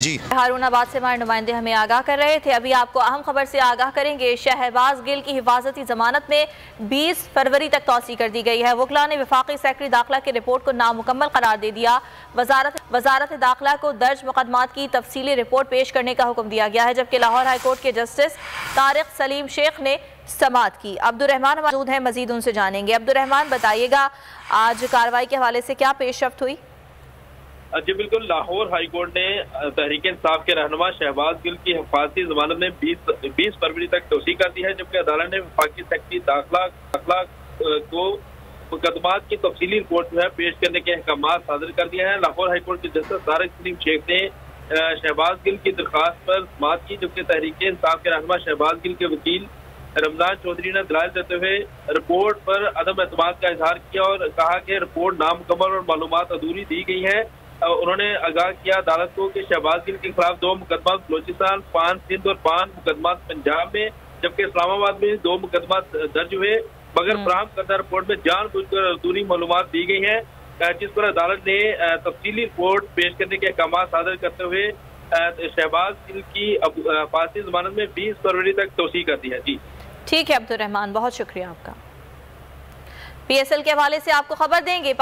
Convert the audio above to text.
जी हारूनाबाद से हमारे नुमाइंदे हमें आगाह कर रहे थे। अभी आपको अहम खबर से आगाह करेंगे। शहबाज गिल की हिफाजती जमानत में 20 फरवरी तक तौसी कर दी गई है। वकला ने वफाकी सेक्रेटरी दाखिला की रिपोर्ट को नामुकम्मल करार दे दिया। वजारत दाखिला को दर्ज मुकदमात की तफसीली रिपोर्ट पेश करने का हुक्म दिया गया है, जबकि लाहौर हाईकोर्ट के जस्टिस तारिक सलीम शेख ने समाअत की। अब्दुर्रहमान मौजूद हैं, मजीद उनसे जानेंगे। अब्दुर्रहमान, बताइएगा आज कार्रवाई के हवाले से क्या पेशरफ्त हुई? जी बिल्कुल, लाहौर हाईकोर्ट ने तहरीक इंसाफ के रहनुमा शहबाज गिल की हिफाजती जमानत में 20 फरवरी तक तोसी कर दी है, जबकि अदालत ने वफाकी सेक्रेटरी दाखिला को मुकदमात की तफसीली रिपोर्ट जो है पेश करने के अहकाम सादर कर दिए हैं। लाहौर हाईकोर्ट के जस्टिस तारिक सलीम शेख ने शहबाज गिल की दरखास्त पर समाअत की, जबकि तहरीक इंसाफ के रहनुमा शहबाज गिल के वकील रमजान चौधरी ने दलाइल देते हुए रिपोर्ट पर अदम एतमाद का इजहार किया और कहा कि रिपोर्ट नामुकम्मल और मालूमात अधूरी दी गई है। उन्होंने आगाह किया अदालत को कि शहबाज गिल के खिलाफ 2 मुकदमा बलोचिस्तान, पान सिंध और 5 मुकदमा पंजाब में, जबकि इस्लामाबाद में 2 मुकदमा दर्ज हुए, मगर फराहम करदा रिपोर्ट में जानबूझकर अधूरी मालूमात दी गई है, जिस पर अदालत ने तफसीली रिपोर्ट पेश करने के अहकाम सादर करते हुए शहबाज गिल की फांसी जमानत में 20 फरवरी तक तोसी कर दी है। जी ठीक है अब्दुर्रहमान, बहुत शुक्रिया आपका। PSL के हवाले से आपको खबर देंगे।